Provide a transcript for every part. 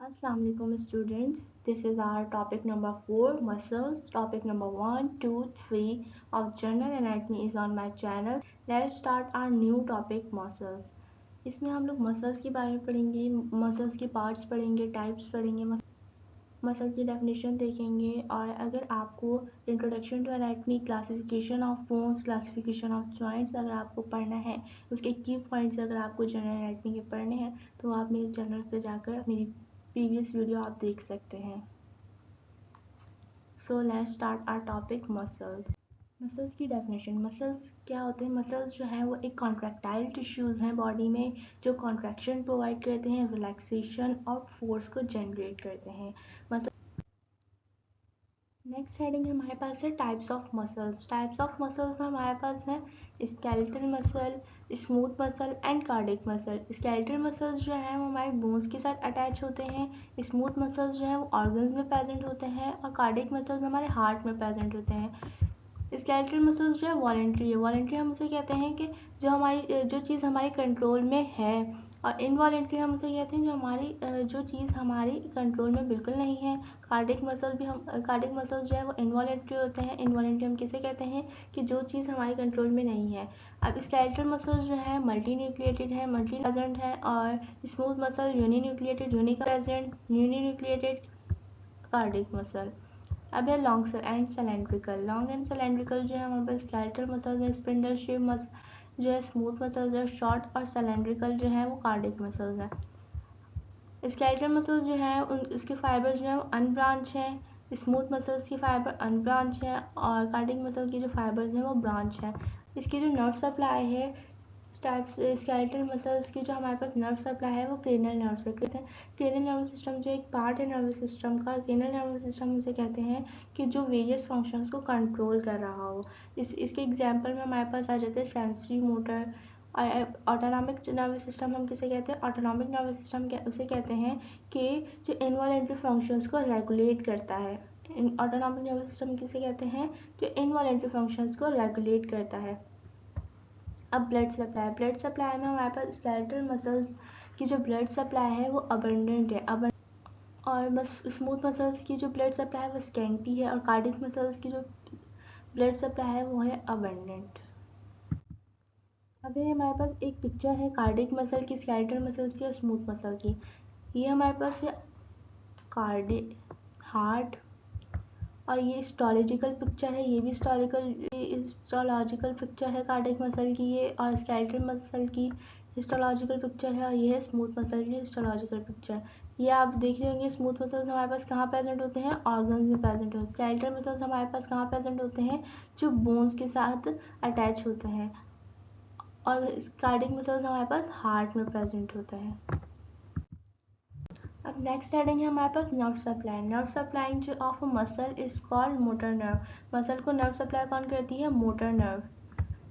Assalamu alaikum students. This is our topic number 4 muscles. Topic number 1, 2, 3 of general anatomy is on my channel. Let's start our new topic muscles. इसमें हम लोग muscles के बारे में पढ़ेंगे, muscles के parts पढ़ेंगे, टाइप्स पढ़ेंगे, मसल की डेफिनेशन देखेंगे। और अगर आपको introduction to anatomy, classification of bones, classification of joints अगर आपको पढ़ना है, उसके की पॉइंट्स अगर आपको जनरल एनाटमी के पढ़ने हैं तो आप मेरे चैनल पर जाकर मेरी प्रीवियस वीडियो आप देख सकते हैं। So let's start our topic muscles. Muscles की डेफिनेशन। मसल्स क्या होते हैं? मसल्स जो है वो एक कॉन्ट्रैक्टाइल टिश्यूज़ हैं बॉडी में जो कॉन्ट्रैक्शन प्रोवाइड करते हैं, रिलैक्सेशन और फोर्स को जनरेट करते हैं। नेक्स्ट हेडिंग हमारे पास है types of muscles. Types of muscles में हमारे पास है skeletal muscle, smooth muscle and cardiac muscle. Skeletal muscles जो है वो हमारे बोन्स के साथ अटैच होते हैं, स्मूथ मसल्स जो है वो ऑर्गन्स में प्रेजेंट होते हैं और कार्डिक मसल्स हमारे हार्ट में प्रेजेंट होते हैं। स्केलेटल मसल्स जो है वॉलेंट्री है। वॉलेंट्री हम उसे कहते हैं कि जो चीज़ हमारे कंट्रोल में है, और इनवॉलेंट्री हम उसे कहते हैं जो चीज़ हमारे कंट्रोल में बिल्कुल नहीं है। कार्डिक मसल्स जो है वो इनवॉलेंट्री होते हैं। इनवॉलेंट्री हम किसे कहते हैं कि जो चीज़ हमारे कंट्रोल में नहीं है। अब स्केलेटल मसल्स जो है मल्टी न्यूक्लिएटेड है, मल्टी प्रेजेंट है, और smooth muscle uni nucleated, unique present, uni nucleated cardiac muscle. अब है long and cylindrical. Long and cylindrical जो है हमारे पास स्केलेटल मसल्स है, स्पिंडल शेप मसल जो है, स्मूथ मसल्स है शॉर्ट, और सिलेंड्रिकल जो है वो कार्डिक मसल्स है। स्केलेटल मसल्स जो है उसके फाइबर्स जो है वो अनब्रांच हैं, स्मूथ मसल्स की फाइबर अनब्रांच है, और कार्डिक मसल की जो फाइबर्स हैं वो ब्रांच है। इसकी जो नर्व सप्लाई है टाइप्स स्केलेटल मसल्स की, जो हमारे पास नर्व सप्लाई है वो क्रेनियल नर्व से कहते हैं। क्रेनियल नर्वस सिस्टम जो एक पार्ट है नर्वस सिस्टम का, क्रेनियल नर्वस सिस्टम उसे कहते हैं कि जो वेरियस फंक्शंस को कंट्रोल कर रहा हो। इसके एग्जांपल में हमारे पास आ जाते हैं sensory, motor. Autonomic nervous system हम किसे कहते हैं? ऑटोनॉमिक नर्वस सिस्टम उसे कहते हैं कि जो इनवॉलेंट्री फंक्शंस को रेगुलेट करता है। ऑटोनॉमिक नर्वस सिस्टम किसे कहते हैं? जो इनवॉलेंट्री फंक्शंस को रेगुलेट करता है। अब ब्लड सप्लाई में हमारे पास स्केलेटल मसल्स की जो ब्लड सप्लाई है वो अबंडेंट है, और बस स्मूथ मसल्स की जो ब्लड सप्लाई है वो स्कैंटी है, और कार्डिक मसल्स की जो ब्लड सप्लाई है वो है अबंडेंट। अब ये हमारे पास एक पिक्चर है कार्डिक मसल की, स्केलेटल मसल्स की और स्मूथ मसल की। ये हमारे पास है कार्डिक हार्ट, और ये हिस्टोलॉजिकल पिक्चर है, ये भी हिस्टोलॉजिकल पिक्चर है कार्डिक मसल की ये, और स्केलेटल मसल की हिस्टोलॉजिकल पिक्चर है, और ये है स्मूथ मसल की हिस्टोलॉजिकल पिक्चर। ये आप देख रहे होंगे स्मूथ मसल्स हमारे पास कहाँ प्रेजेंट होते हैं? ऑर्गन्स में प्रेजेंट होते हैं। स्केलेटल मसल्स हमारे पास कहाँ प्रेजेंट होते हैं? जो बोन्स के साथ अटैच होते हैं, और कार्डिक मसल्स हमारे पास हार्ट में प्रेजेंट होते हैं। अब नेक्स्ट हेडिंग है हमारे पास नर्व सप्लाई। नर्व सप्लाई जो of a muscle is called motor nerve. Muscle को नर्व सप्लाई कौन करती है? Motor nerve.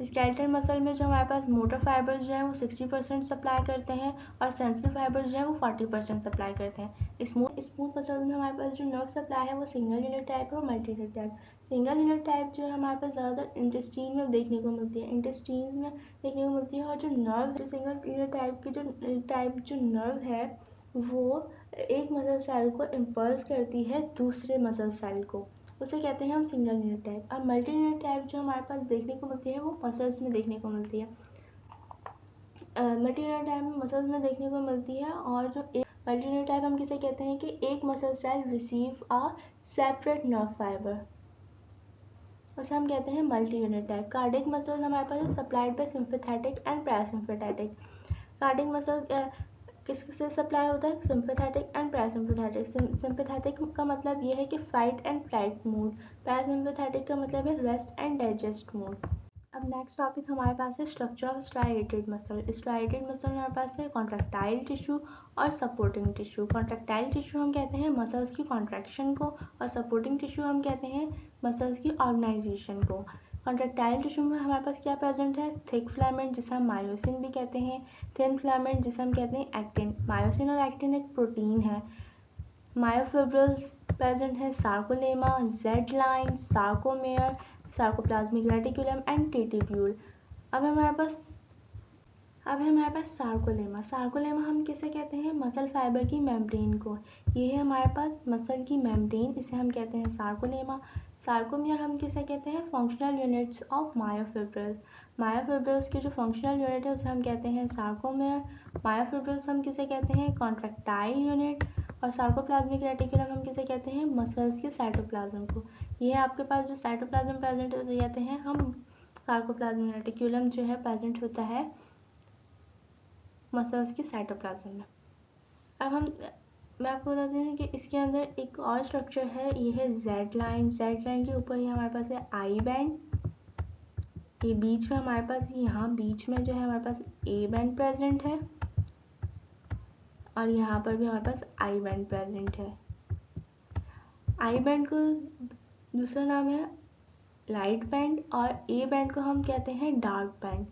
स्केलेटल मसल में जो हमारे पास मोटर फाइबर्स जो है वो 60% सप्लाई करते हैं, और सेंसिटिव फाइबर्स जो है वो 40% सप्लाई करते हैं। स्मूथ मसल में हमारे पास जो नर्व सप्लाई है वो सिंगल यूनिट टाइप है और multi unit type. Single unit type जो है हमारे पास ज़्यादातर इंटेस्टीन में देखने को मिलती है, इंटेस्टीन में देखने को मिलती है। और जो नर्व जो सिंगल यूनिट टाइप की जो नर्व है वो एक मसल सेल को इम्पल्स करती है दूसरे मसल सेल को, उसे कहते हैं हम सिंगल यूनिट टाइप। और मल्टी यूनिट टाइप जो हमारे पास देखने को मिलती है वो मसल्स में देखने को मिलती है। मल्टी यूनिट टाइप में मसल्स में देखने को मिलती है, और जो एक मल्टी यूनिट टाइप हम किसे कहते हैं कि एक muscle cell receive a separate nerve fibre, उसे हम कहते हैं multi unit type. Cardiac muscles हमारे पास supplied by sympathetic and parasympathetic. Cardiac muscle किससे सप्लाई होता है? Sympathetic and parasympathetic. सिंपैथेटिक का मतलब ये है कि fight and flight mode, parasympathetic का मतलब है रेस्ट एंड डाइजेस्ट मोड। अब नेक्स्ट टॉपिक हमारे पास है structure of striated muscle. Striated muscle हमारे पास है कॉन्ट्रैक्टाइल टिश्यू और सपोर्टिंग टिश्यू। कॉन्ट्रैक्टाइल टिश्यू हम कहते हैं मसल्स की कॉन्ट्रैक्शन को, और सपोर्टिंग टिश्यू हम कहते हैं मसल्स की ऑर्गेनाइजेशन को। कॉन्ट्रैक्टाइल टिश्यू में हमारे पास क्या प्रेजेंट है? थिक फिलामेंट जिसे हम मायोसिन भी कहते हैं, थिन फिलामेंट जिसे हम कहते हैं एक्टिन। मायोसिन और एक्टिन एक प्रोटीन है। मायोफिब्रिल्स प्रेजेंट है, sarcolemma, Z line, sarcomere, sarcoplasmic reticulum and T tubule. अब हमारे पास अब है हमारे पास सार्कोलेमा। सार्कोलेमा हम किसे कहते हैं? मसल फाइबर की मेम्ब्रेन को। ये है हमारे पास मसल की मेम्ब्रेन, इसे हम कहते हैं सार्कोलेमा। सार्कोमियर हम किसे कहते हैं? Functional units of myofibrils. Myofibrils के जो फंक्शनल यूनिट है उसे हम कहते हैं सार्कोमियर। मायोफिब्रल्स हम किसे कहते हैं? Contractile unit. और सार्कोप्लाज्मिक रेटिकुलम हम किसे कहते हैं? मसल्स के साइटोप्लाज्म को। ये है आपके पास जो साइटोप्लाज्म प्रेजेंट है उसे कहते हैं हम सार्कोप्लाज्मिक रेटिकुलम जो है प्रेजेंट होता है मसल्स के साइटोप्लाज्म में। अब मैं आपको बताती हूँ कि इसके अंदर एक और स्ट्रक्चर है, ये है जेड लाइन। जेड लाइन के ऊपर ही हमारे पास है आई बैंड। ये बीच में हमारे पास यहाँ बीच में जो है हमारे पास ए बैंड प्रेजेंट है और यहाँ पर भी हमारे पास आई बैंड प्रेजेंट है। आई बैंड को दूसरा नाम है लाइट बैंड और ए बैंड को हम कहते हैं डार्क बैंड।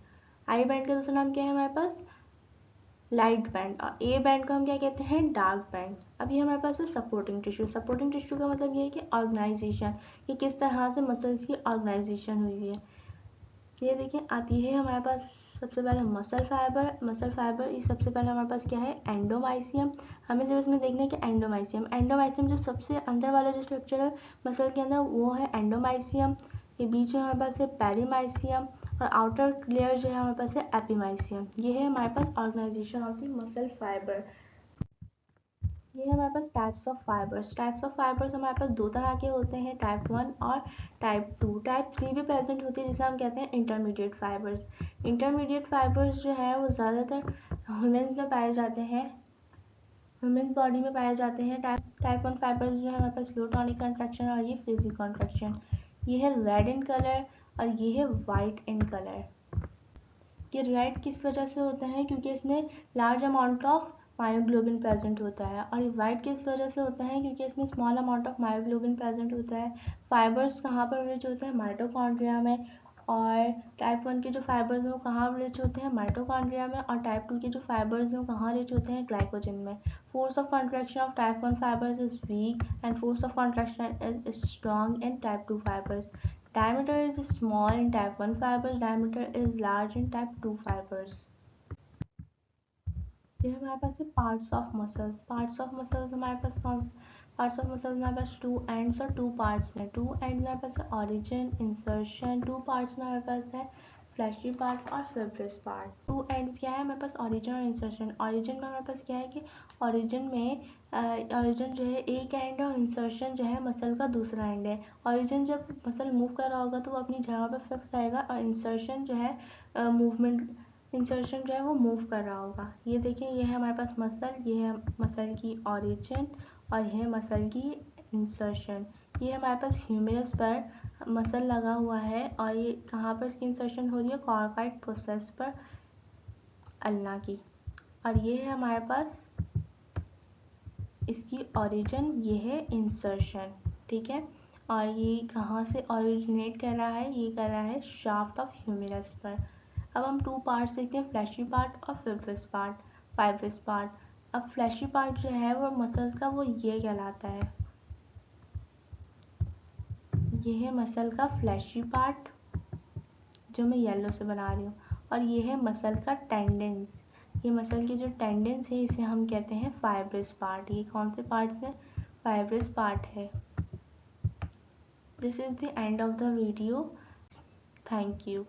आई बैंड का दूसरा नाम क्या है हमारे पास? Light band. और ए बैंड को हम क्या कहते हैं? Dark band. अब ये हमारे पास है सपोर्टिंग टिश्यू। सपोर्टिंग टिश्यू का मतलब ये है कि ऑर्गेनाइजेशन, कि किस तरह से मसल्स की ऑर्गेनाइजेशन हुई है। ये देखिए आप, ये है हमारे पास सबसे पहले मसल फाइबर। मसल फाइबर ये सबसे पहले हमारे पास क्या है? एंडोमाइसियम। हमें जब इसमें देखना है कि एंडोमाइसियम, एंडोमाइसियम जो सबसे अंदर वाला जो स्ट्रक्चर है मसल के अंदर वो है एंडोमाइसियम। ये बीच में हमारे पास है पेरीमाइसियम और आउटर लेयर जो है हमारे पास है एपीमाइसियम। ये है हमारे पास organisation of the muscle fibre. ये है हमारे पास types of fibres. Types of fibres हमारे पास दो तरह के होते हैं, टाइप 1 और टाइप 2। टाइप 3 भी प्रेजेंट होती है जिसे हम कहते हैं इंटरमीडिएट फाइबर्स। इंटरमीडिएट फाइबर्स जो है वो ज़्यादातर ह्यूमन्स में पाए जाते हैं, ह्यूमन बॉडी में पाए जाते हैं। टाइप 1 फाइबर्स जो है हमारे पास लो टॉनिक कॉन्ट्रैक्शन और ये फिजी कॉन्ट्रैक्शन। ये है रेड इन कलर और ये है वाइट इन कलर। ये रेड किस वजह से होता है? क्योंकि इसमें large amount of myoglobin present होता है। और वाइट किस वजह से होता है? क्योंकि इसमें small amount of myoglobin present होता है। फाइबर्स कहाँ पर रिच होते हैं? माइटोकॉन्ड्रिया में। और टाइप 1 के जो फाइबर्स हैं वो कहाँ रिच होते हैं? माइटोकॉन्ड्रिया में। और टाइप 2 के जो फाइबर्स हैं वो कहाँ रिच होते हैं? ग्लाइकोजन में। Force of contraction of type 1 fibres is weak and force of contraction is strong in type 2 fibres. Diameter is small in type 1 fibers, diameter is large in type 2 fibers. ये हमारे पास है parts of muscles. Parts of muscles हमारे पास कौन से? Parts of muscles हमारे पास two ends और two parts हैं। Two ends हमारे पास है ऑरिजिन, इंसर्शन। टू पार्ट्स में हमारे पास है फ्लैशी पार्ट और फिब्रिस पार्ट। टू एंड्स क्या है हमारे पास? ऑरिजिन और इंसर्शन। ऑरिजिन में हमारे पास क्या है कि ऑरिजिन जो है एक एंड और इंसर्शन जो है मसल का दूसरा एंड है। ऑरिजिन जब मसल मूव कर रहा होगा तो वो अपनी जगह पर फिक्स रहेगा और इंसर्शन जो है इंसर्शन जो है वो मूव कर रहा होगा। ये देखिए, ये है हमारे पास मसल, ये है मसल की ऑरिजिन और ये है मसल की इंसर्शन। ये हमारे पास ह्यूमरस पर मसल लगा हुआ है और ये कहाँ पर इसकी इंसर्शन हो रही है? कॉर्काइड प्रोसेस पर अल्ना की। और ये है हमारे पास इसकी ऑरिजिन, ये है इंसर्शन, ठीक है। और ये कहाँ से ऑरिजिनेट कर रहा है? ये कर रहा है शाफ्ट ऑफ ह्यूमरस पर। अब हम टू पार्ट्स देखते हैं, फ्लैशी पार्ट और फाइब्रस पार्ट। अब फ्लैशी पार्ट जो है वो मसल्स का वो ये कहलाता है, ये है मसल का फ्लैशी पार्ट जो मैं येलो से बना रही हूँ। और ये है मसल का टेंडेंस। ये मसल के जो टेंडेंस है इसे हम कहते हैं फाइब्रस पार्ट। ये कौन से पार्ट है? फाइब्रस पार्ट है। This is the end of the video. Thank you.